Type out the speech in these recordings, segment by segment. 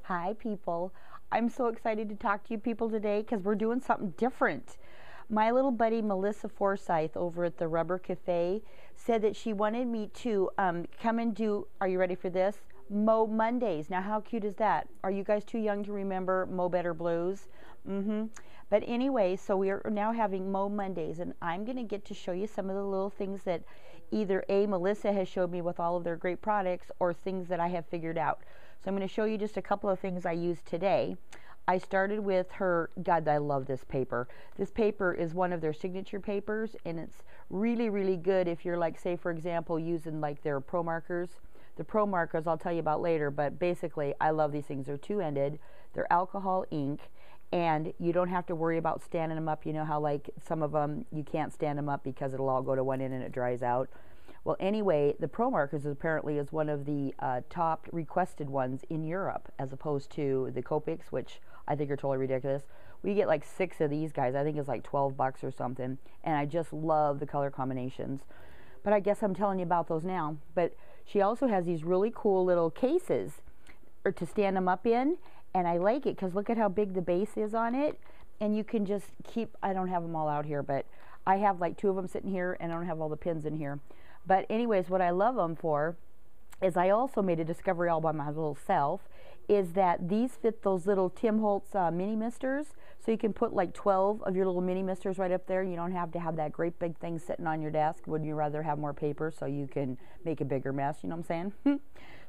Hi, people. I'm so excited to talk to you people today because we're doing something different. My little buddy Melissa Forsyth over at the Rubber Cafe said that she wanted me to come and do, are you ready for this? Moe Mondays. Now, how cute is that? Are you guys too young to remember Mo Better Blues? But anyway, so we are now having Moe Mondays, and I'm going to get to show you some of the little things that either Melissa has showed me with all of their great products, or things that I have figured out. So I'm going to show you just a couple of things I used today. I started with her, God, I love this paper. This paper is one of their signature papers, and it's really, really good if you're like, say, for example, using like their Pro Markers. The Pro Markers I'll tell you about later, but basically I love these things. They're two-ended, they're alcohol ink, and you don't have to worry about standing them up. You know how like some of them you can't stand them up because it'll all go to one end and it dries out. Well, anyway, the Pro Markers apparently is one of the top requested ones in Europe, as opposed to the Copics, which I think are totally ridiculous. We get like 6 of these guys. I think it's like 12 bucks or something, and I just love the color combinations. But I guess I'm telling you about those now. But she also has these really cool little cases to stand them up in, and I like it because look at how big the base is on it, and you can just keep, I don't have them all out here, but I have like 2 of them sitting here, and I don't have all the pins in here. But anyways, what I love them for is I also made a discovery all by my little self, is that these fit those little Tim Holtz mini misters. So you can put like 12 of your little mini misters right up there. You don't have to have that great big thing sitting on your desk. Would you rather have more paper so you can make a bigger mess? You know what I'm saying?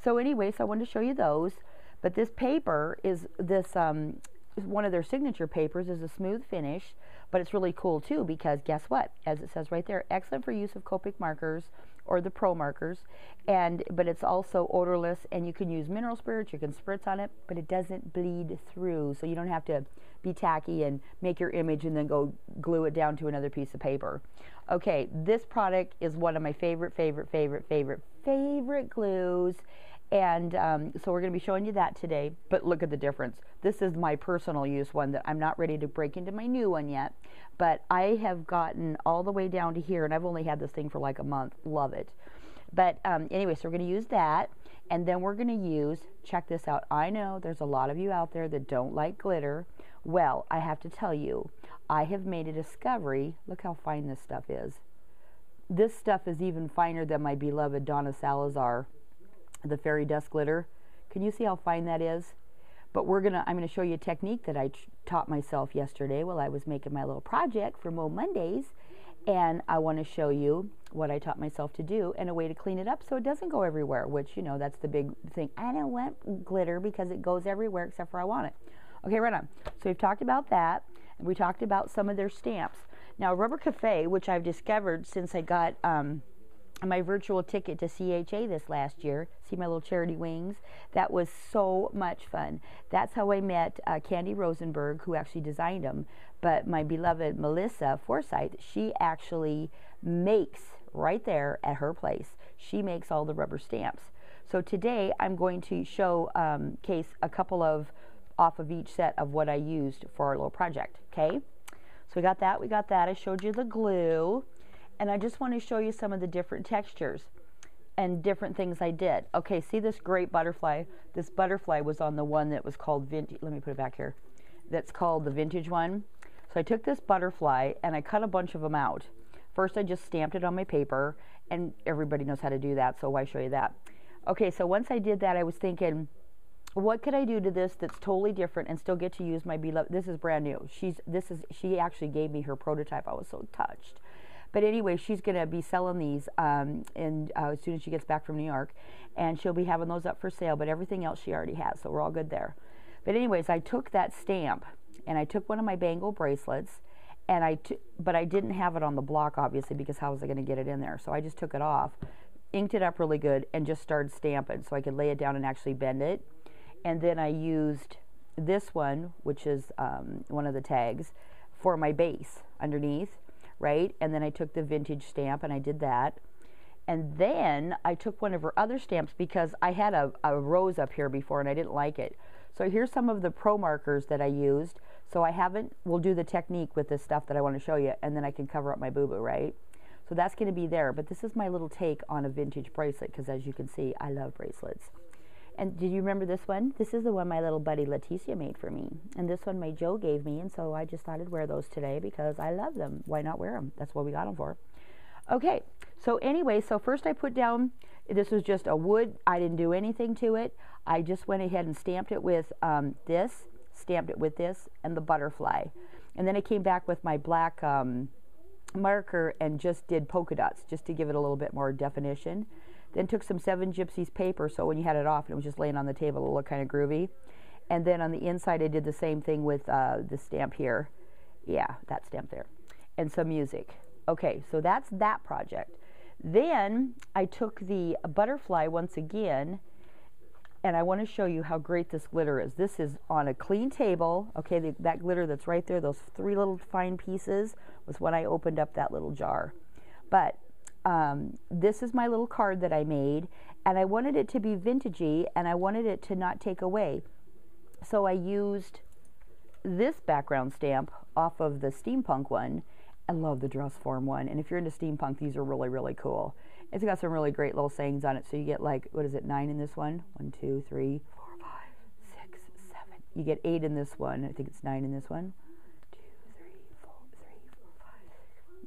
So anyways, I wanted to show you those. But this paper is this one of their signature papers, is a smooth finish, but it's really cool too because guess what? As it says right there, excellent for use of Copic markers or the Pro Markers, but it's also odorless, and you can use mineral spirits, you can spritz on it, but it doesn't bleed through, so you don't have to be tacky and make your image and then go glue it down to another piece of paper. Okay, this product is one of my favorite glues. And so we're going to be showing you that today, but look at the difference. This is my personal use one that I'm not ready to break into my new one yet, but I have gotten all the way down to here, and I've only had this thing for like a month. Love it. But anyway, so we're going to use that, and then we're going to use, check this out. I know there's a lot of you out there that don't like glitter. Well, I have to tell you, I have made a discovery. Look how fine this stuff is. This stuff is even finer than my beloved Donna Salazar, the fairy dust glitter. Can you see how fine that is? But I'm gonna show you a technique that I taught myself yesterday while I was making my little project for Moe Mondays, and I want to show you what I taught myself to do and a way to clean it up so it doesn't go everywhere, which, you know, that's the big thing. I don't want glitter because it goes everywhere except for I want it. Okay, right on. So we've talked about that, and we talked about some of their stamps. Now, Rubber Cafe, which I've discovered since I got my virtual ticket to CHA this last year, see my little charity wings, that was so much fun. That's how I met Candy Rosenberg, who actually designed them, but my beloved Melissa Forsyth, she actually makes right there at her place, she makes all the rubber stamps. So today I'm going to show a couple of off of each set of what I used for our little project. Okay, so we got that. I showed you the glue. And I just want to show you some of the different textures and different things I did. Okay, see this great butterfly? This butterfly was on the one that was called vintage. Let me put it back here. That's called the vintage one. So I took this butterfly and I cut a bunch of them out. First, I just stamped it on my paper, and everybody knows how to do that, so why show you that? Okay, so once I did that, I was thinking, what could I do to this that's totally different and still get to use my beloved? This is brand new. She actually gave me her prototype. I was so touched. But anyway, she's going to be selling these as soon as she gets back from New York, and she'll be having those up for sale, but everything else she already has, so we're all good there. But anyways, I took that stamp, and I took one of my bangle bracelets, and but I didn't have it on the block, obviously, because how was I going to get it in there? So I just took it off, inked it up really good, and just started stamping so I could lay it down and actually bend it. And then I used this one, which is one of the tags, for my base underneath. Right? And then I took the vintage stamp and I did that. And then I took one of her other stamps because I had a rose up here before and I didn't like it. So here's some of the Pro Markers that I used. So we'll do the technique with this stuff that I want to show you, and then I can cover up my boo-boo, right? So that's going to be there. But this is my little take on a vintage bracelet because, as you can see, I love bracelets. And do you remember this one? This is the one my little buddy Leticia made for me. And this one my Joe gave me, and so I just thought I'd wear those today because I love them. Why not wear them? That's what we got them for. Okay, so anyway, so first I put down, this was just a wood. I didn't do anything to it. I just went ahead and stamped it with this, stamped it with this, and the butterfly. And then I came back with my black marker and just did polka dots, just to give it a little bit more definition. Then took some 7 Gypsies paper, so when you had it off and it was just laying on the table, it looked kind of groovy. And then on the inside, I did the same thing with the stamp here. Yeah, that stamp there. And some music. Okay, so that's that project. Then I took the butterfly once again, and I want to show you how great this glitter is. This is on a clean table. Okay, that glitter that's right there, those 3 little fine pieces, was when I opened up that little jar. But this is my little card that I made, and I wanted it to be vintagey, and I wanted it to not take away. So I used this background stamp off of the steampunk one. I love the dress form one, and if you're into steampunk, these are really, really cool. It's got some really great little sayings on it, so you get like, what is it, 9 in this one? 1, 2, 3, 4, 5, 6, 7. You get 8 in this one. I think it's 9 in this one. 2, 3, 4, 5.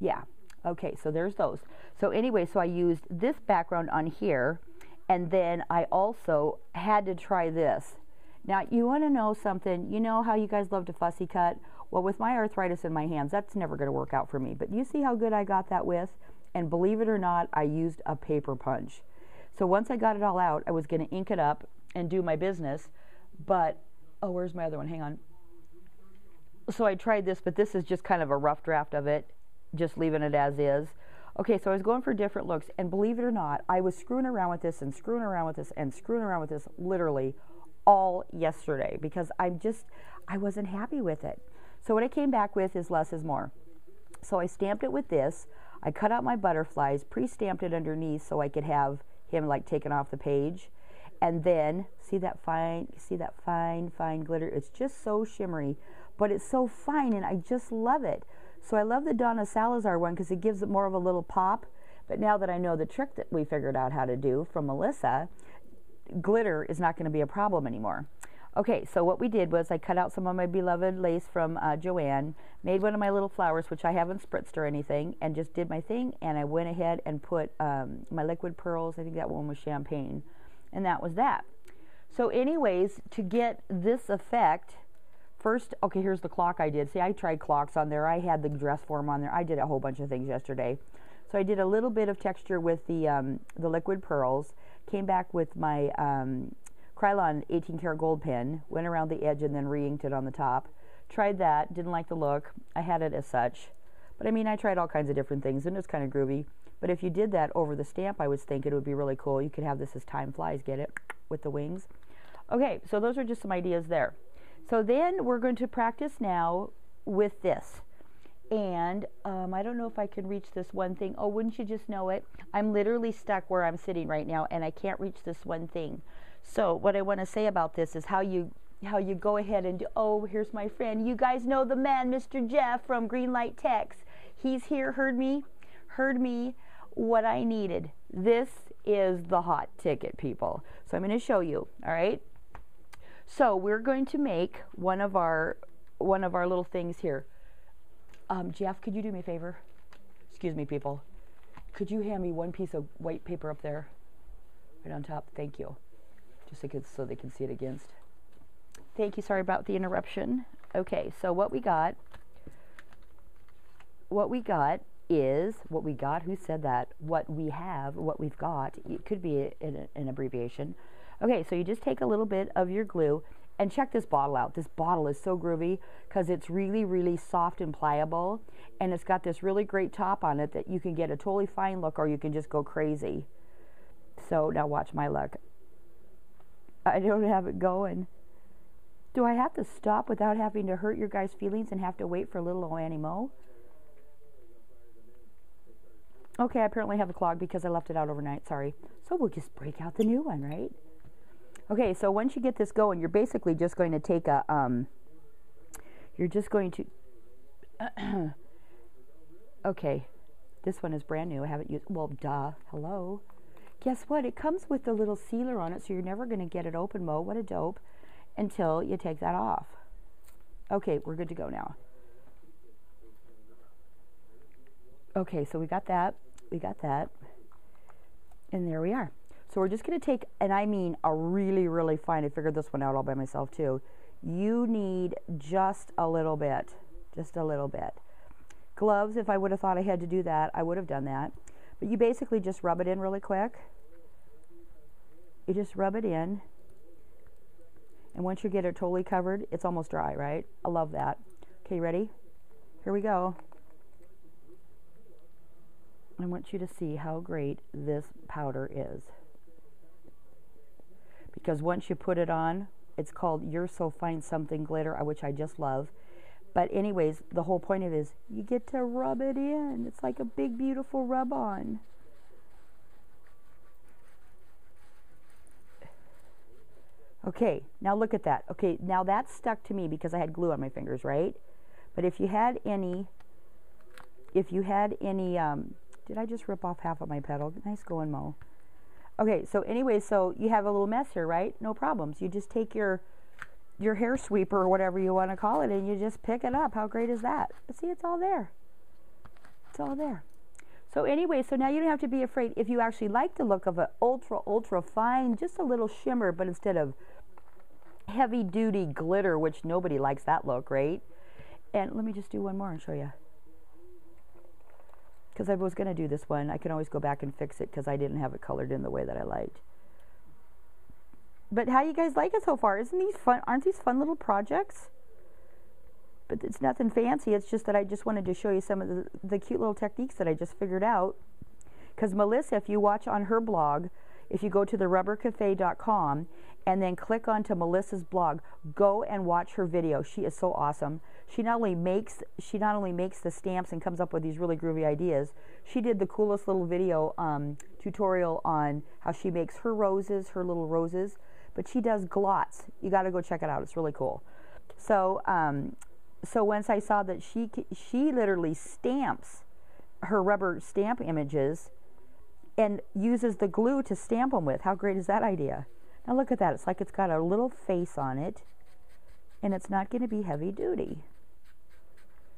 Yeah. Okay, so there's those. So anyway, so I used this background on here, and then I also had to try this. Now, you want to know something? You know how you guys love to fussy cut? Well, with my arthritis in my hands, that's never going to work out for me. But you see how good I got that with? And believe it or not, I used a paper punch. So once I got it all out, I was going to ink it up and do my business. But, oh, where's my other one? Hang on. So I tried this, but this is just kind of a rough draft of it, just leaving it as is. Okay, so I was going for different looks, and believe it or not, I was screwing around with this and screwing around with this and screwing around with this literally all yesterday because I wasn't happy with it. So what I came back with is less is more. So I stamped it with this. I cut out my butterflies, pre-stamped it underneath so I could have him like taken off the page. And then, see that fine glitter? It's just so shimmery, but it's so fine, and I just love it. So I love the Donna Salazar one because it gives it more of a little pop. But now that I know the trick that we figured out how to do from Melissa, glitter is not going to be a problem anymore. Okay, so what we did was I cut out some of my beloved lace from Joanne, made one of my little flowers, which I haven't spritzed or anything, and just did my thing, and I went ahead and put my liquid pearls. I think that one was champagne, and that was that. So anyways, to get this effect, first, okay, here's the clock I did. See, I tried clocks on there. I had the dress form on there. I did a whole bunch of things yesterday. So I did a little bit of texture with the liquid pearls, came back with my Krylon 18 karat gold pen, went around the edge and then re-inked it on the top. Tried that, didn't like the look. I had it as such. But I mean, I tried all kinds of different things, and it's kind of groovy. But if you did that over the stamp, I was thinking it would be really cool. You could have this as time flies, get it? With the wings. Okay, so those are just some ideas there. So then we're going to practice now with this. And I don't know if I can reach this one thing. Oh, wouldn't you just know it? I'm literally stuck where I'm sitting right now, and I can't reach this one thing. So what I want to say about this is how you go ahead and do, oh, here's my friend. You guys know the man, Mr. Jeff from Greenlight Tex. He's here, heard me, what I needed. This is the hot ticket, people. So I'm going to show you, all right? So we're going to make one of our little things here. Jeff, could you do me a favor? Excuse me, people. Could you hand me one piece of white paper up there? Right on top. Thank you. Just so they can see it against. Thank you. Sorry about the interruption. Okay, so what we got is, who said that? What we have, what we've got. It could be an abbreviation. Okay, so you just take a little bit of your glue and check this bottle out. This bottle is so groovy because it's really, really soft and pliable, and it's got this really great top on it that you can get a totally fine look, or you can just go crazy. So now watch my luck. I don't have it going. Do I have to stop without having to hurt your guys' feelings and have to wait for little old Annie Moe? Okay, I apparently have a clog because I left it out overnight. Sorry. So we'll just break out the new one, right? Okay, so once you get this going, you're basically just going to take a, you're just going to, okay, this one is brand new. I haven't used, well, duh, hello. guess what? It comes with the little sealer on it, so you're never going to get it open, Mo. What a dope. Until you take that off. Okay, we're good to go now. Okay, so we got that. We got that. And there we are. So we're just going to take, and I mean a really, really fine, I figured this one out all by myself too. You need just a little bit. Just a little bit. Gloves, if I would have thought I had to do that, I would have done that. But you basically just rub it in really quick. You just rub it in. And once you get it totally covered, it's almost dry, right? I love that. Okay, ready? Here we go. I want you to see how great this powder is. Because once you put it on, it's called You're So Fine Something Glitter, which I just love. But anyways, the whole point of it is you get to rub it in. It's like a big, beautiful rub-on. Okay, now look at that. Okay, now that's stuck to me because I had glue on my fingers, right? But if you had any, did I just rip off half of my petal? Nice going, Mo. Okay, so anyway, so you have a little mess here, right? No problems. You just take your hair sweeper or whatever you want to call it, and you just pick it up. How great is that? See, it's all there. It's all there. So anyway, so now you don't have to be afraid. If you actually like the look of an ultra, ultra fine, just a little shimmer, but instead of heavy duty glitter, which nobody likes that look, right? And let me just do one more and show you. Because I was going to do this one. I can always go back and fix it because I didn't have it colored in the way that I liked. But how you guys like it so far? Isn't these fun? Aren't these fun little projects? But it's nothing fancy. It's just that I just wanted to show you some of the cute little techniques that I just figured out. Because Melissa, if you watch on her blog, if you go to therubbercafe.com and then click onto Melissa's blog, go and watch her video. She is so awesome. She not only makes the stamps and comes up with these really groovy ideas. She did the coolest little video tutorial on how she makes her roses, her little roses. But she does glots. You got to go check it out. It's really cool. So, so once I saw that she literally stamps her rubber stamp images and uses the glue to stamp them with. How great is that idea? Now look at that. It's like it's got a little face on it, and it's not going to be heavy duty.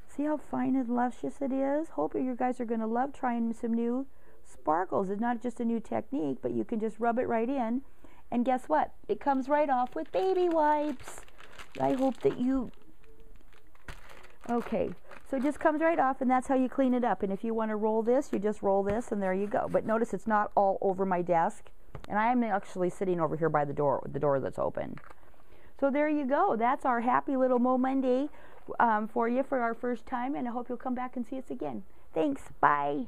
See how fine and luscious it is? Hope you guys are going to love trying some new sparkles. It's not just a new technique, but you can just rub it right in. And guess what? It comes right off with baby wipes. I hope that you... Okay, so it just comes right off, and that's how you clean it up. And if you want to roll this, you just roll this, and there you go. But notice it's not all over my desk. And I am actually sitting over here by the door that's open. So there you go. That's our happy little Moe Monday for you for our first time, and I hope you'll come back and see us again. Thanks. Bye.